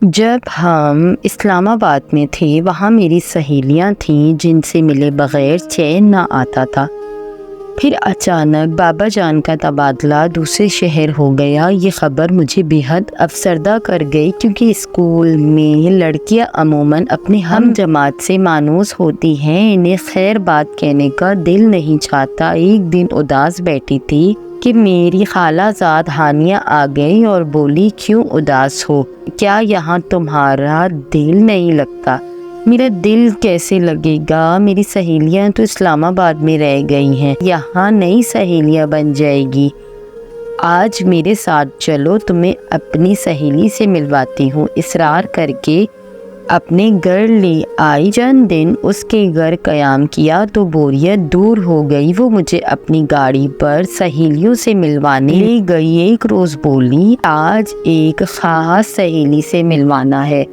جب ہم اسلام آباد میں تھے وہاں میری سہیلیاں تھیں جن سے ملے بغیر چین نہ آتا تھا۔ پھر اچانک بابا جان کا تبادلہ دوسرے شہر ہو گیا۔ یہ خبر مجھے بے حد افسردہ کر گئی، کیونکہ اسکول میں لڑکیاں عموماً اپنے ہم جماعت سے مانوس ہوتی ہیں، انہیں خیر بات کہنے کا دل نہیں چاہتا۔ ایک دن اداس بیٹھی تھی کہ میری خالہ زاد ہانیہ آ گئی اور بولی، کیوں اداس ہو؟ کیا یہاں تمہارا دل نہیں لگتا؟ میرا دل کیسے لگے گا؟ میری سہیلیاں تو اسلام آباد میں رہ گئی ہیں، یہاں نئی سہیلیاں بن جائے گی۔ آج میرے ساتھ چلو، تمہیں اپنی سہیلی سے ملواتی ہوں۔ اصرار کر کے اپنے گھر لے آئی۔ چند دن اس کے گھر قیام کیا تو بوریت دور ہو گئی۔ وہ مجھے اپنی گاڑی پر سہیلیوں سے ملوانے لے گئی۔ ایک روز بولی، آج ایک خاص سہیلی سے ملوانا ہے،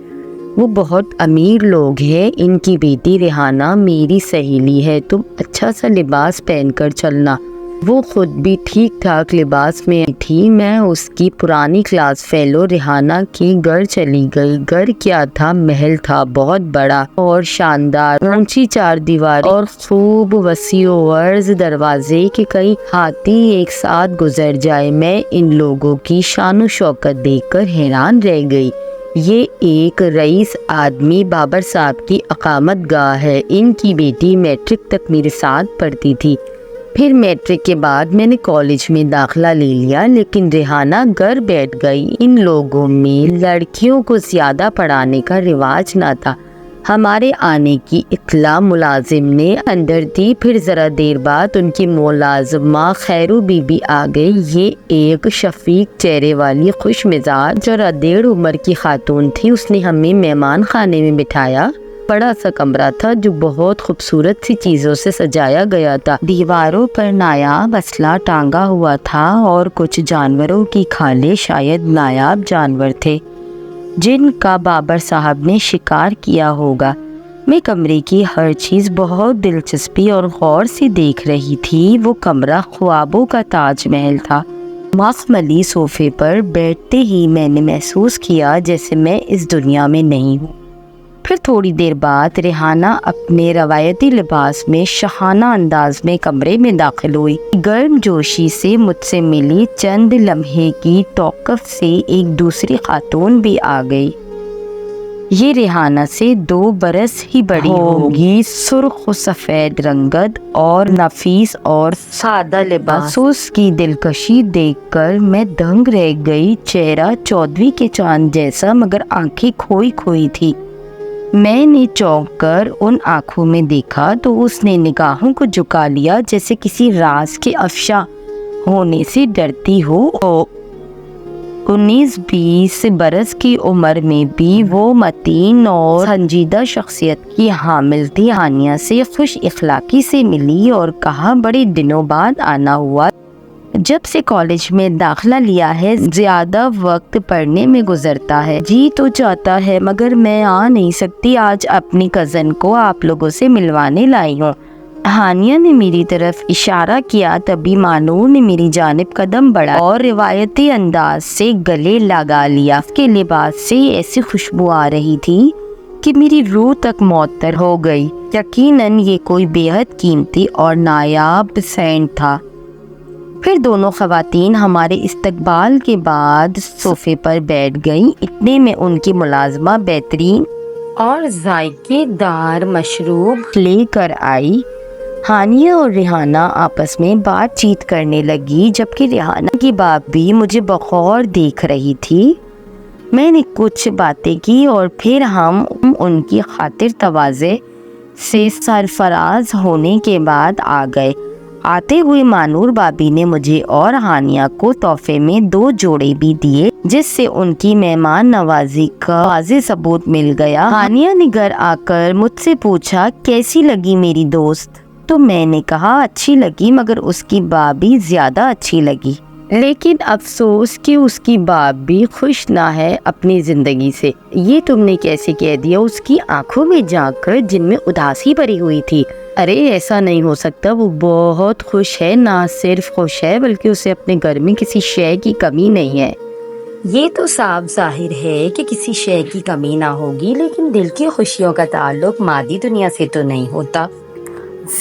وہ بہت امیر لوگ ہیں، ان کی بیٹی ریحانہ میری سہیلی ہے، تم اچھا سا لباس پہن کر چلنا۔ وہ خود بھی ٹھیک ٹھاک لباس میں تھی۔ میں اس کی پرانی کلاس فیلو ریحانہ کے گھر چلی گئی۔ گھر کیا تھا، محل تھا، بہت بڑا اور شاندار، اونچی چار دیواری اور خوب وسیع و عرض دروازے کہ کئی ہاتھی ایک ساتھ گزر جائے۔ میں ان لوگوں کی شان و شوکت دیکھ کر حیران رہ گئی۔ یہ ایک رئیس آدمی بابر صاحب کی اقامت گاہ ہے۔ ان کی بیٹی میٹرک تک میرے ساتھ پڑھتی تھی، پھر میٹرک کے بعد میں نے کالج میں داخلہ لے لیا، لیکن ریحانہ گھر بیٹھ گئی۔ ان لوگوں میں لڑکیوں کو زیادہ پڑھانے کا رواج نہ تھا۔ ہمارے آنے کی اطلاع ملازم نے اندر دی، پھر ذرا دیر بعد ان کی ملازمہ خیرو بی بی آ گئی۔ یہ ایک شفیق چہرے والی خوش مزاج ذرا دیڑھ عمر کی خاتون تھی۔ اس نے ہمیں مہمان خانے میں بٹھایا۔ بڑا سا کمرہ تھا جو بہت خوبصورت سی چیزوں سے سجایا گیا تھا۔ دیواروں پر نایاب اسلحہ ٹانگا ہوا تھا اور کچھ جانوروں کی کھالیں، شاید نایاب جانور تھے جن کا بابر صاحب نے شکار کیا ہوگا۔ میں کمرے کی ہر چیز بہت دلچسپی اور غور سے دیکھ رہی تھی۔ وہ کمرہ خوابوں کا تاج محل تھا۔ مخملی صوفے پر بیٹھتے ہی میں نے محسوس کیا جیسے میں اس دنیا میں نہیں ہوں۔ پھر تھوڑی دیر بعد ریحانہ اپنے روایتی لباس میں شاہانہ انداز میں کمرے میں داخل ہوئی۔ گرم جوشی سے مجھ سے ملی۔ چند لمحے کی توقف سے ایک دوسری خاتون بھی آ گئی۔ یہ ریحانہ سے 2 برس ہی بڑی ہوگی۔ سرخ و سفید رنگت اور نفیس اور سادہ لباس، اس کی دلکشی دیکھ کر میں دنگ رہ گئی۔ چہرہ 14ویں کے چاند جیسا، مگر آنکھیں کھوئی کھوئی تھی۔ میں نے چونک کر ان آنکھوں میں دیکھا تو اس نے نگاہوں کو جھکا لیا جیسے کسی راز کے افشا ہونے سے ڈرتی ہو۔ 19-20 برس کی عمر میں بھی وہ متین اور سنجیدہ شخصیت کی حامل تھی۔ ہانیہ سے خوش اخلاقی سے ملی اور کہا، بڑے دنوں بعد آنا ہوا۔ جب سے کالج میں داخلہ لیا ہے زیادہ وقت پڑھنے میں گزرتا ہے، جی تو چاہتا ہے مگر میں آ نہیں سکتی۔ آج اپنی کزن کو آپ لوگوں سے ملوانے لائی ہوں۔ ہانیہ نے میری طرف اشارہ کیا، تبھی مانور نے میری جانب قدم بڑھا اور روایتی انداز سے گلے لگا لیا۔ اس کے لباس سے ایسی خوشبو آ رہی تھی کہ میری روح تک معطر ہو گئی۔ یقیناً یہ کوئی بے حد قیمتی اور نایاب سینٹ تھا۔ پھر دونوں خواتین ہمارے استقبال کے بعد صوفے پر بیٹھ گئیں۔ اتنے میں ان کی ملازمہ بہترین اور ذائقے دار مشروب لے کر آئی۔ ہانیہ اور ریحانہ آپس میں بات چیت کرنے لگی، جبکہ ریحانہ کی بھابھی مجھے بغور دیکھ رہی تھی۔ میں نے کچھ باتیں کی اور پھر ہم ان کی خاطر تواضع سے سرفراز ہونے کے بعد آ گئے۔ آتے ہوئے مانور بابی نے مجھے اور ہانیہ کو تحفے میں 2 جوڑے بھی دیے، جس سے ان کی مہمان نوازی کا واضح ثبوت مل گیا۔ ہانیہ نے گھر آ کر مجھ سے پوچھا، کیسی لگی میری دوست؟ تو میں نے کہا، اچھی لگی، مگر اس کی بھابھی زیادہ اچھی لگی۔ لیکن افسوس کہ اس کی بھابھی خوش نہ ہے اپنی زندگی سے۔ یہ تم نے کیسے کہہ دیا؟ اس کی آنکھوں میں جھانک کر جن میں اداسی بھری ہوئی تھی۔ ارے ایسا نہیں ہو سکتا، وہ بہت خوش ہے، نہ صرف خوش ہے بلکہ اسے اپنے گھر میں کسی شے کی کمی نہیں ہے۔ یہ تو صاف ظاہر ہے کہ کسی شے کی کمی نہ ہوگی، لیکن دل کی خوشیوں کا تعلق مادی دنیا سے تو نہیں ہوتا۔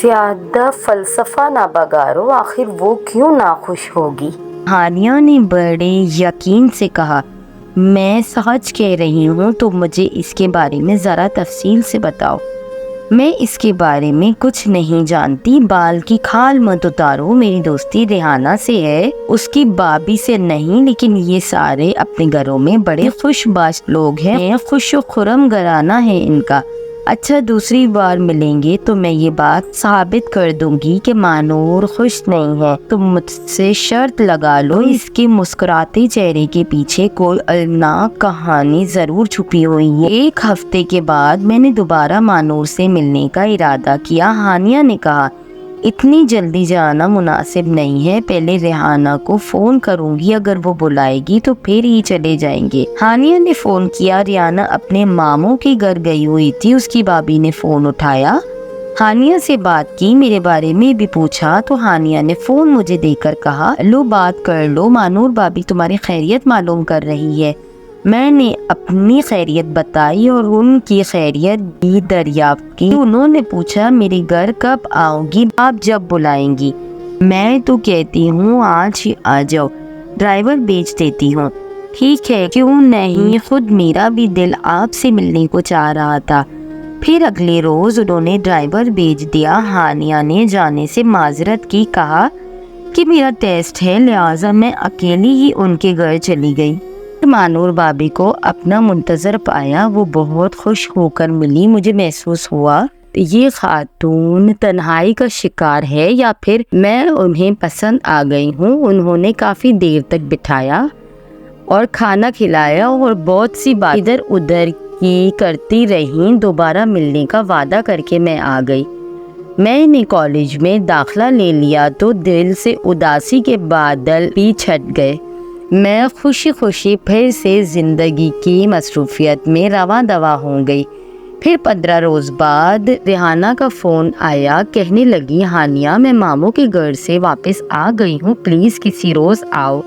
زیادہ فلسفہ نہ بگارو، آخر وہ کیوں ناخوش ہوگی؟ ہانیہ نے بڑے یقین سے کہا، میں سچ کہہ رہی ہوں، تو مجھے اس کے بارے میں ذرا تفصیل سے بتاؤ۔ میں اس کے بارے میں کچھ نہیں جانتی، بال کی کھال مت اتارو، میری دوستی ریحانہ سے ہے، اس کی بابی سے نہیں، لیکن یہ سارے اپنے گھروں میں بڑے خوش باش لوگ ہیں، خوش و خرم گھرانہ ہے ان کا۔ اچھا، دوسری بار ملیں گے تو میں یہ بات ثابت کر دوں گی کہ مانور خوش نہیں ہے، تم مجھ سے شرط لگا لو اس کے مسکراتے چہرے کے پیچھے کوئی المناک کہانی ضرور چھپی ہوئی ہے۔ ایک ہفتے کے بعد میں نے دوبارہ مانور سے ملنے کا ارادہ کیا۔ ہانیہ نے کہا، اتنی جلدی جانا مناسب نہیں ہے، پہلے ریحانہ کو فون کروں گی، اگر وہ بلائے گی تو پھر ہی چلے جائیں گے۔ ہانیہ نے فون کیا، ریحانہ اپنے ماموں کے گھر گئی ہوئی تھی، اس کی بابی نے فون اٹھایا، ہانیہ سے بات کی، میرے بارے میں بھی پوچھا، تو ہانیہ نے فون مجھے دے کر کہا، لو بات کر لو، مانور بابی تمہاری خیریت معلوم کر رہی ہے۔ میں نے اپنی خیریت بتائی اور ان کی خیریت بھی دریافت کی۔ انہوں نے پوچھا، میرے گھر کب آؤ گی؟ آپ جب بلائیں گی۔ میں تو کہتی ہوں آج ہی آ جاؤ، ڈرائیور بھیج دیتی ہوں۔ ٹھیک ہے، کیوں نہیں، خود میرا بھی دل آپ سے ملنے کو چاہ رہا تھا۔ پھر اگلے روز انہوں نے ڈرائیور بھیج دیا۔ ہانیہ نے جانے سے معذرت کی، کہا کہ میرا ٹیسٹ ہے، لہٰذا میں اکیلی ہی ان کے گھر چلی گئی۔ مانور بابی کو اپنا منتظر پایا، وہ بہت خوش ہو کر ملی۔ مجھے محسوس ہوا یہ خاتون تنہائی کا شکار ہے یا پھر میں انہیں پسند آ گئی ہوں۔ انہوں نے کافی دیر تک بٹھایا اور کھانا کھلایا اور بہت سی بات ادھر ادھر کی کرتی رہیں۔ دوبارہ ملنے کا وعدہ کر کے میں آ گئی۔ میں نے کالج میں داخلہ لے لیا تو دل سے اداسی کے بادل بھی چھٹ گئے۔ میں خوشی خوشی پھر سے زندگی کی مصروفیت میں رواں دواں ہو گئی۔ پھر 15 روز بعد ریحانہ کا فون آیا، کہنے لگی، ہانیہ میں ماموں کے گھر سے واپس آ گئی ہوں، پلیز کسی روز آؤ،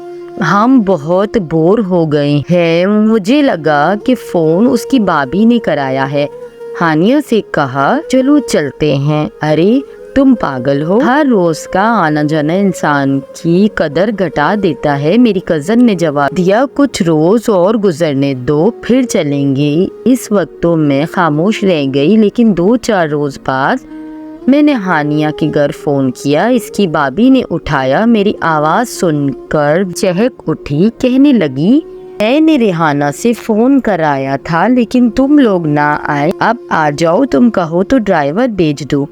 ہم بہت بور ہو گئے ہیں۔ مجھے لگا کہ فون اس کی بابی نے کرایا ہے۔ ہانیہ سے کہا، چلو چلتے ہیں۔ ارے تم پاگل ہو، ہر روز کا آنا جانا انسان کی قدر گھٹا دیتا ہے، میری کزن نے جواب دیا، کچھ روز اور گزرنے دو پھر چلیں گے۔ اس وقت تو میں خاموش رہ گئی، لیکن 2-4 روز بعد میں نے ہانیہ کے گھر فون کیا۔ اس کی بابی نے اٹھایا، میری آواز سن کر چہک اٹھی، کہنے لگی، میں نے ریحانہ سے فون کرایا تھا لیکن تم لوگ نہ آئے، اب آ جاؤ، تم کہو تو ڈرائیور بھیج دو۔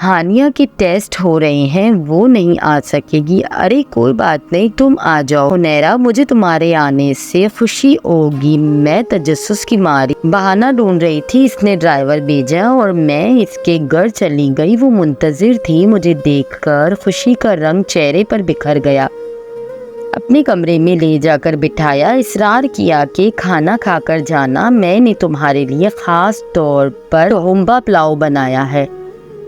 ہانیہ کے ٹیسٹ ہو رہے ہیں، وہ نہیں آ سکے گی۔ ارے کوئی بات نہیں، تم آ جاؤ ہنیرا، مجھے تمہارے آنے سے خوشی ہوگی۔ میں تجسس کی ماری بہانہ ڈھونڈ رہی تھی، اس نے ڈرائیور بھیجا اور میں اس کے گھر چلی گئی۔ وہ منتظر تھی، مجھے دیکھ کر خوشی کا رنگ چہرے پر بکھر گیا۔ اپنے کمرے میں لے جا کر بٹھایا، اصرار کیا کہ کھانا کھا کر جانا، میں نے تمہارے لیے خاص طور پر ٹہمبا پلاؤ بنایا ہے۔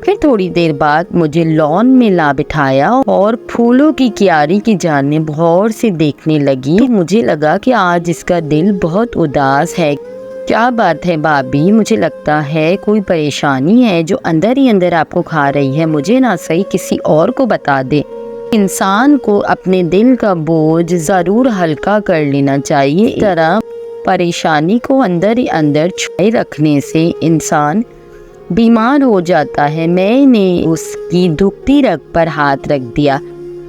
پھر تھوڑی دیر بعد مجھے لان میں لا بٹھایا اور پھولوں کی کیاری کی جانب غور سے دیکھنے لگی۔ مجھے لگا کہ آج اس کا دل بہت اداس ہے۔ کیا بات ہے بابی؟ مجھے لگتا ہے کوئی پریشانی ہے جو اندر ہی اندر آپ کو کھا رہی ہے، مجھے نہ صحیح کسی اور کو بتا دے۔ انسان کو اپنے دل کا بوجھ ضرور ہلکا کر لینا چاہیے، اس طرح پریشانی کو اندر ہی اندر چھپائے رکھنے سے انسان بیمار ہو جاتا ہے۔ میں نے اس کی دکھتی رگ پر ہاتھ رکھ دیا۔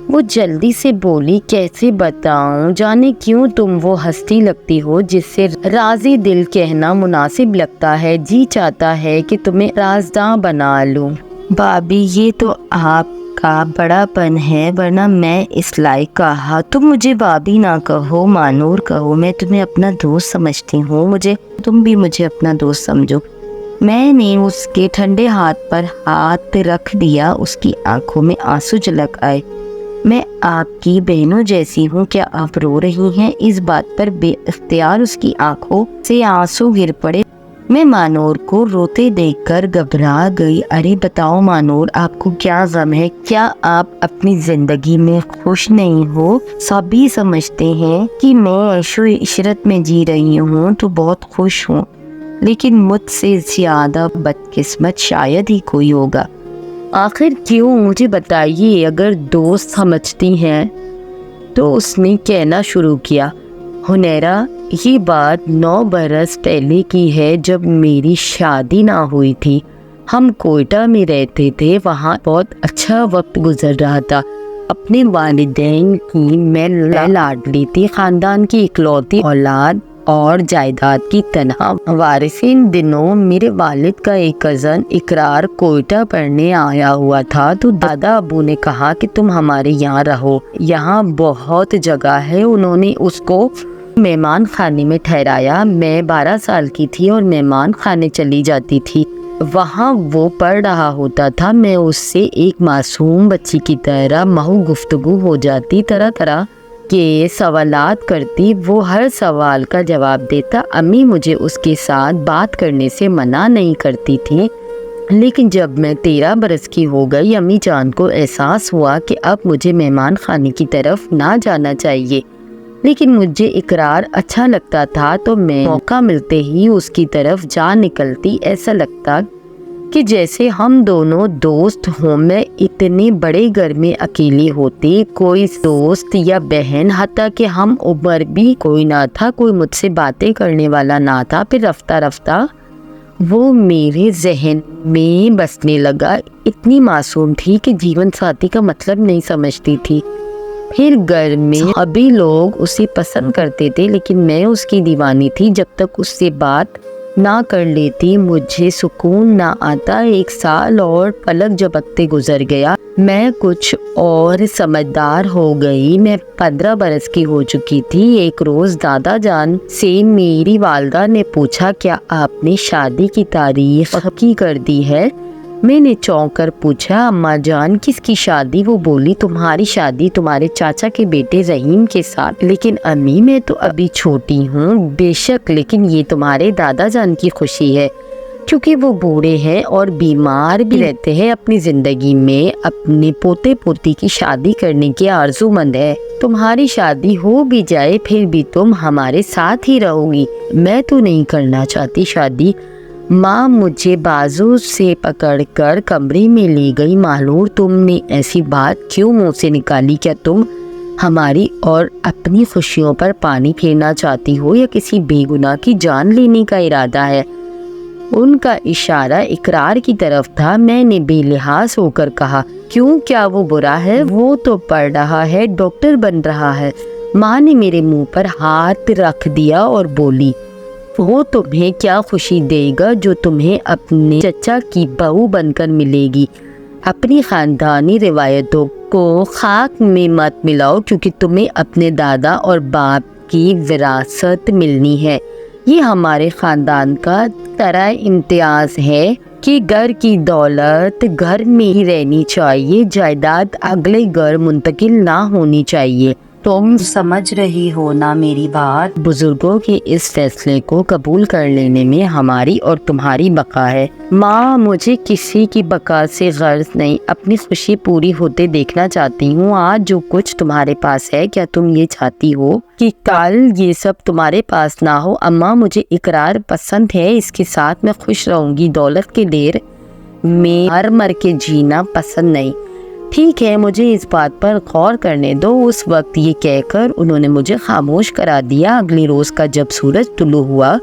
وہ جلدی سے بولی، کیسے بتاؤں، جانے کیوں تم وہ ہستی لگتی ہو جس سے رازی دل کہنا مناسب لگتا ہے، جی چاہتا ہے کہ تمہیں رازداں بنا لوں۔ بابی یہ تو آپ کا بڑا پن ہے، ورنہ میں اس لائق کہا، تم مجھے بابی نہ کہو، مانور کہو، میں تمہیں اپنا دوست سمجھتی ہوں، تم بھی مجھے اپنا دوست سمجھو۔ میں نے اس کے ٹھنڈے ہاتھ پر ہاتھ رکھ دیا، اس کی آنکھوں میں آنسو جھلک آئے۔ میں آپ کی بہنوں جیسی ہوں، کیا آپ رو رہی ہیں؟ اس بات پر بے اختیار اس کی آنکھوں سے آنسو گر پڑے۔ میں مانور کو روتے دیکھ کر گھبرا گئی۔ ارے بتاؤ مانور، آپ کو کیا غم ہے؟ کیا آپ اپنی زندگی میں خوش نہیں ہو؟ سبھی سمجھتے ہیں کہ میں عیش و عشرت میں جی رہی ہوں تو بہت خوش ہوں، لیکن مجھ سے زیادہ بدقسمت شاید ہی کوئی ہوگا۔ آخر کیوں؟ مجھے بتائیے۔ اگر دوست سمجھتی ہیں تو اس نے کہنا شروع کیا، ہنیرا یہ بات 9 برس پہلے کی ہے، جب میری شادی نہ ہوئی تھی۔ ہم کوئٹہ میں رہتے تھے، وہاں بہت اچھا وقت گزر رہا تھا۔ اپنے والدین کی میں لاڈلی تھی، خاندان کی اکلوتی اولاد اور جائیداد کی تنہا وارث۔ ان دنوں میرے والد کا ایک کزن اقرار کوئٹہ پڑھنے آیا ہوا تھا، تو دادا ابو نے کہا کہ تم ہمارے یہاں رہو، یہاں بہت جگہ ہے۔ انہوں نے اس کو مہمان خانے میں ٹھہرایا۔ میں 12 سال کی تھی اور مہمان خانے چلی جاتی تھی۔ وہاں وہ پڑھ رہا ہوتا تھا، میں اس سے ایک معصوم بچی کی طرح محو گفتگو ہو جاتی، طرح طرح کے سوالات کرتی، وہ ہر سوال کا جواب دیتا۔ امی مجھے اس کے ساتھ بات کرنے سے منع نہیں کرتی تھی، لیکن جب میں 13 برس کی ہو گئی، امی جان کو احساس ہوا کہ اب مجھے مہمان خانے کی طرف نہ جانا چاہیے، لیکن مجھے اقرار اچھا لگتا تھا تو میں موقع ملتے ہی اس کی طرف جا نکلتی۔ ایسا لگتا کہ جیسے ہم دونوں دوست ہوں۔ میں اتنے بڑے گھر میں اکیلی ہوتی، کوئی دوست یا بہن، حتیٰ کہ ہم عمر بھی کوئی نہ تھا، کوئی مجھ سے باتیں کرنے والا نہ تھا۔ پھر رفتہ رفتہ وہ میرے ذہن میں بسنے لگا۔ اتنی معصوم تھی کہ جیون ساتھی کا مطلب نہیں سمجھتی تھی۔ پھر گھر میں سبھی لوگ اسے پسند کرتے تھے، لیکن میں اس کی دیوانی تھی۔ جب تک اس سے بات نہ کر لیتی مجھے سکون نہ آتا۔ 1 سال اور پلک جھپکتے گزر گیا۔ میں کچھ اور سمجھدار ہو گئی۔ میں 15 برس کی ہو چکی تھی۔ ایک روز دادا جان سے میری والدہ نے پوچھا، کیا آپ نے شادی کی تاریخ پکی کر دی ہے؟ میں نے چونک کر پوچھا، اماں جان کس کی شادی؟ وہ بولی، تمہاری شادی تمہارے چاچا کے بیٹے رحیم کے ساتھ۔ لیکن امی میں تو ابھی چھوٹی ہوں۔ بے شک، لیکن یہ تمہارے دادا جان کی خوشی ہے، کیونکہ وہ بوڑھے ہیں اور بیمار بھی رہتے ہیں۔ اپنی زندگی میں اپنے پوتے پوتی کی شادی کرنے کے آرزو مند ہے۔ تمہاری شادی ہو بھی جائے پھر بھی تم ہمارے ساتھ ہی رہو گی۔ میں تو نہیں کرنا چاہتی شادی۔ ماں مجھے بازو سے پکڑ کر کمرے میں لے گئی۔ مالور، تم نے ایسی بات کیوں منہ سے نکالی؟ کیا تم ہماری اور اپنی خوشیوں پر پانی پھیرنا چاہتی ہو یا کسی بے گناہ کی جان لینے کا ارادہ ہے؟ ان کا اشارہ اقرار کی طرف تھا۔ میں نے بے لحاظ ہو کر کہا، کیوں؟ کیا وہ برا ہے؟ وہ تو پڑھ رہا ہے، ڈاکٹر بن رہا ہے۔ ماں نے میرے منہ پر ہاتھ رکھ دیا اور بولی، وہ تمہیں کیا خوشی دے گا جو تمہیں اپنے چچا کی بہو بن کر ملے گی؟ اپنی خاندانی روایتوں کو خاک میں مت ملاؤ، کیونکہ تمہیں اپنے دادا اور باپ کی وراثت ملنی ہے۔ یہ ہمارے خاندان کا طرح امتیاز ہے کہ گھر کی دولت گھر میں ہی رہنی چاہیے، جائیداد اگلے گھر منتقل نہ ہونی چاہیے۔ تم سمجھ رہی ہو نا میری بات؟ بزرگوں کے اس فیصلے کو قبول کر لینے میں ہماری اور تمہاری بقا ہے۔ ماں، مجھے کسی کی بقا سے غرض نہیں، اپنی خوشی پوری ہوتے دیکھنا چاہتی ہوں۔ آج جو کچھ تمہارے پاس ہے، کیا تم یہ چاہتی ہو کہ کل یہ سب تمہارے پاس نہ ہو؟ اماں، مجھے اقرار پسند ہے، اس کے ساتھ میں خوش رہوں گی۔ دولت کے ڈھیر میں مر مر کے جینا پسند نہیں۔ ٹھیک ہے، مجھے اس بات پر غور کرنے دو۔ اس وقت یہ کہہ کر انہوں نے مجھے خاموش کرا دیا۔ اگلی روز کا جب سورج طلوع ہوا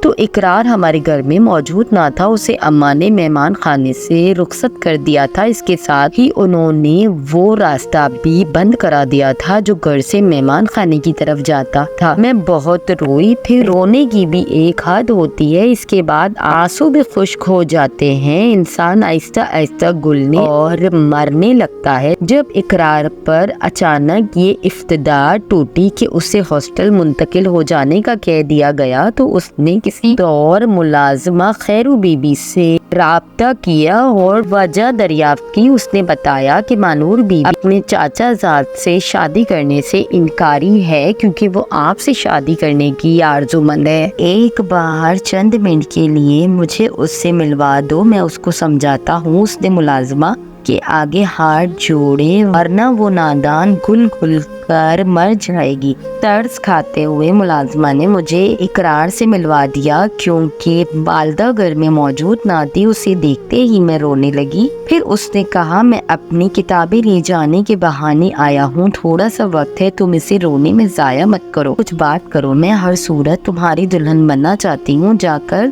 تو اقرار ہمارے گھر میں موجود نہ تھا۔ اسے اماں نے مہمان خانے سے رخصت کر دیا تھا۔ اس کے ساتھ ہی انہوں نے وہ راستہ بھی بند کرا دیا تھا جو گھر سے مہمان خانے کی طرف جاتا تھا۔ میں بہت روئی۔ پھر رونے کی بھی ایک حد ہوتی ہے، اس کے بعد آنسو بھی خشک ہو جاتے ہیں۔ انسان آہستہ آہستہ گلنے اور مرنے لگتا ہے۔ جب اقرار پر اچانک یہ افتدا ٹوٹی کہ اسے ہاسٹل منتقل ہو جانے کا کہہ دیا گیا تو اس نے کسی اسی دور ملازمہ خیرو بی بی سے رابطہ کیا اور وجہ دریافت کی۔ اس نے بتایا کہ مانور بی بی اپنے چاچا زاد سے شادی کرنے سے انکاری ہے کیونکہ وہ آپ سے شادی کرنے کی آرزومند ہے۔ ایک بار چند منٹ کے لیے مجھے اس سے ملوا دو، میں اس کو سمجھاتا ہوں۔ اس نے ملازمہ کے آگے ہاتھ جوڑے، ورنہ وہ نادان گل گل کر مر جائے گی۔ ترس کھاتے ہوئے ملازمہ نے مجھے اقرار سے ملوا دیا کیونکہ والدہ گھر میں موجود نہ تھی۔ اسے دیکھتے ہی میں رونے لگی۔ پھر اس نے کہا، میں اپنی کتابیں لے جانے کے بہانے آیا ہوں، تھوڑا سا وقت ہے، تم اسے رونے میں ضائع مت کرو، کچھ بات کرو۔ میں ہر صورت تمہاری دلہن بننا چاہتی ہوں، جا کر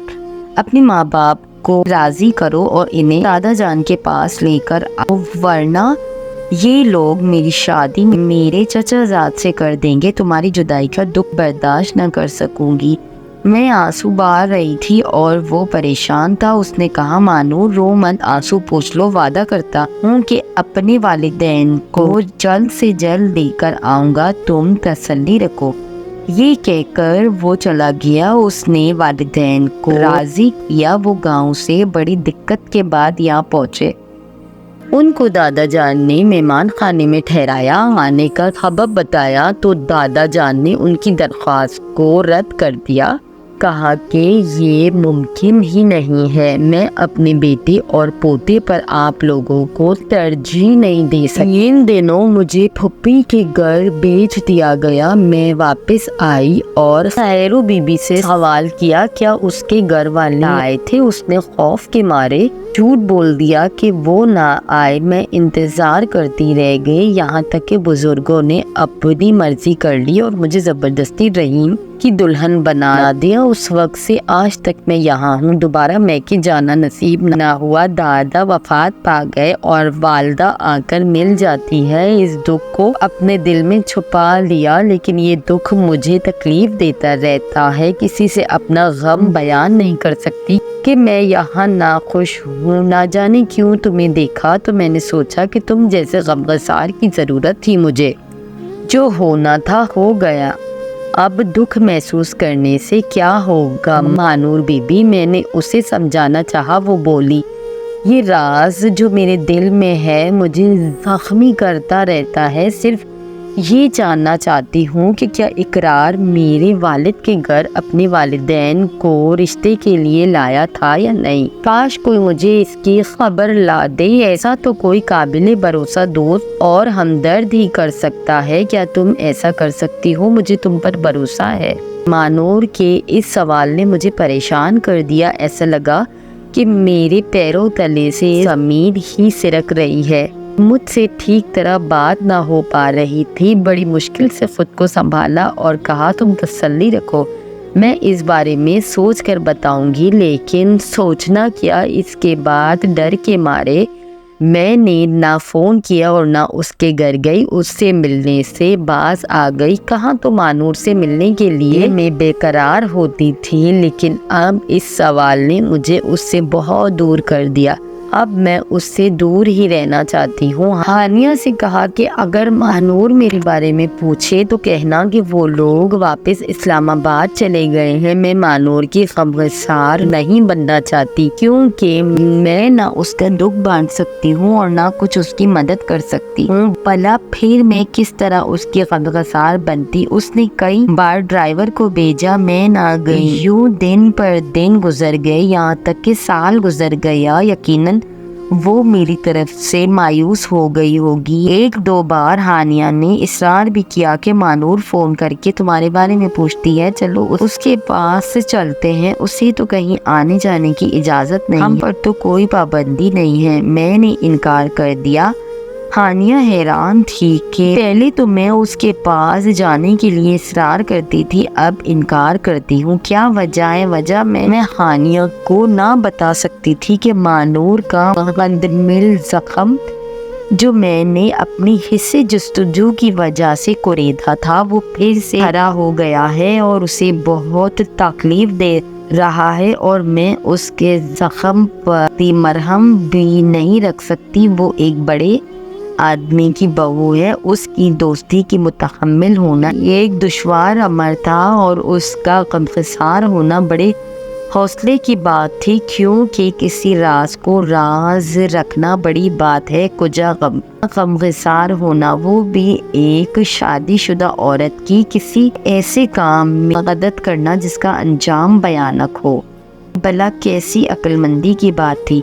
اپنے ماں باپ کو راضی کرو اور انہیں دادا جان کے پاس لے کر آؤ، ورنہ یہ لوگ میری شادی میرے چچا زاد سے کر دیں گے۔ تمہاری جدائی کا دکھ برداشت نہ کر سکوں گی۔ میں آنسو بہا رہی تھی اور وہ پریشان تھا۔ اس نے کہا، مانور رو مت، آنسو پوچھ لو، وعدہ کرتا ہوں کہ اپنے والدین کو جلد سے جلد لے کر آؤں گا، تم تسلی رکھو۔ یہ کہہ کر وہ چلا گیا۔ اس نے والدین کو راضی کیا۔ وہ گاؤں سے بڑی دقت کے بعد یہاں پہنچے۔ ان کو دادا جان نے مہمان خانے میں ٹھہرایا، آنے کا سبب بتایا تو دادا جان نے ان کی درخواست کو رد کر دیا، کہا کہ یہ ممکن ہی نہیں ہے، میں اپنے بیٹے اور پوتے پر آپ لوگوں کو ترجیح نہیں دے سکتی۔ ان دنوں مجھے پھپھی کے گھر بیچ دیا گیا۔ میں واپس آئی اور خیرو بی بی سے سوال کیا، کیا اس کے گھر والے آئے تھے؟ اس نے خوف کے مارے جھوٹ بول دیا کہ وہ نہ آئے۔ میں انتظار کرتی رہ گئی، یہاں تک کہ بزرگوں نے اپنی مرضی کر لی اور مجھے زبردستی رحیم کی دلہن بنا دیا۔ اس وقت سے آج تک میں یہاں ہوں۔ دوبارہ میکے جانا نصیب نہ ہوا۔ دادا وفات پا گئے اور والدہ آ کر مل جاتی ہے۔ اس دکھ کو اپنے دل میں چھپا لیا، لیکن یہ دکھ مجھے تکلیف دیتا رہتا ہے۔ کسی سے اپنا غم بیان نہیں کر سکتی کہ میں یہاں ناخوش ہوں۔ نہ جانے کیوں تمہیں دیکھا تو میں نے سوچا کہ تم جیسے غمگسار کی ضرورت تھی مجھے۔ جو ہونا تھا ہو گیا، اب دکھ محسوس کرنے سے کیا ہوگا؟ مانور بی بی، میں نے اسے سمجھانا چاہا۔ وہ بولی، یہ راز جو میرے دل میں ہے مجھے زخمی کرتا رہتا ہے۔ صرف یہ جاننا چاہتی ہوں کہ کیا اقرار میرے والد کے گھر اپنے والدین کو رشتے کے لیے لایا تھا یا نہیں؟ کاش کوئی مجھے اس کی خبر لا دے۔ ایسا تو کوئی قابل بھروسہ دوست اور ہمدرد ہی کر سکتا ہے۔ کیا تم ایسا کر سکتی ہو؟ مجھے تم پر بھروسہ ہے۔ مانور کے اس سوال نے مجھے پریشان کر دیا۔ ایسا لگا کہ میرے پیروں تلے سے زمین ہی سرک رہی ہے۔ مجھ سے ٹھیک طرح بات نہ ہو پا رہی تھی۔ بڑی مشکل سے خود کو سنبھالا اور کہا، تم تسلی رکھو، میں اس بارے میں سوچ کر بتاؤں گی۔ لیکن سوچنا کیا، اس کے بعد ڈر کے مارے میں نے نہ فون کیا اور نہ اس کے گھر گئی۔ اس سے ملنے سے باز آ گئی۔ کہاں تو مانور سے ملنے کے لیے میں بے قرار ہوتی تھی، لیکن اب اس سوال نے مجھے اس سے بہت دور کر دیا۔ اب میں اس سے دور ہی رہنا چاہتی ہوں۔ ہانیہ سے کہا کہ اگر مانور میرے بارے میں پوچھے تو کہنا کہ وہ لوگ واپس اسلام آباد چلے گئے ہیں۔ میں مانور کی غمگسار نہیں بننا چاہتی کیونکہ میں نہ اس کا دکھ بانٹ سکتی ہوں اور نہ کچھ اس کی مدد کر سکتی ہوں۔ بھلا پھر میں کس طرح اس کی غمگسار بنتی؟ اس نے کئی بار ڈرائیور کو بھیجا، میں نہ گئی۔ یوں دن پر دن گزر گئے، یہاں تک کہ سال گزر گیا۔ یقیناً وہ میری طرف سے مایوس ہو گئی ہوگی۔ ایک دو بار ہانیہ نے اصرار بھی کیا کہ مانور فون کر کے تمہارے بارے میں پوچھتی ہے، چلو اس کے پاس چلتے ہیں، اسے تو کہیں آنے جانے کی اجازت نہیں، ہم پر تو کوئی پابندی نہیں ہے۔ میں نے انکار کر دیا۔ ہانیہ حیران تھی کہ پہلے تو میں اس کے پاس جانے کے لیے اصرار کرتی تھی، اب انکار کرتی ہوں، کیا وجہ ہے؟ وجہ میں ہانیہ کو نہ بتا سکتی تھی کہ مانور کا مندمل زخم جو میں نے اپنی حصے جستجو کی وجہ سے کوریدا تھا وہ پھر سے ہرا ہو گیا ہے اور اسے بہت تکلیف دے رہا ہے، اور میں اس کے زخم پر مرہم بھی نہیں رکھ سکتی۔ وہ ایک بڑے آدمی کی بہو ہے، اس کی دوستی کی متحمل ہونا ایک دشوار امر تھا اور اس کا غمگسار ہونا بڑے حوصلے کی بات تھی، کیونکہ کسی راز کو راز رکھنا بڑی بات ہے، کجا غمگسار ہونا، وہ بھی ایک شادی شدہ عورت کی کسی ایسے کام میں مدد کرنا جس کا انجام بھیانک ہو، بھلا کیسی عقل مندی کی بات تھی۔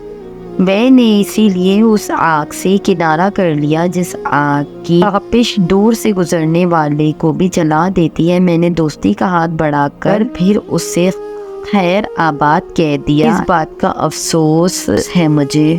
میں نے اسی لیے اس آگ سے کنارہ کر لیا جس آگ کی تپش دور سے گزرنے والے کو بھی جلا دیتی ہے۔ میں نے دوستی کا ہاتھ بڑھا کر پھر اس سے خیر آباد کہہ دیا۔ اس بات کا افسوس ہے مجھے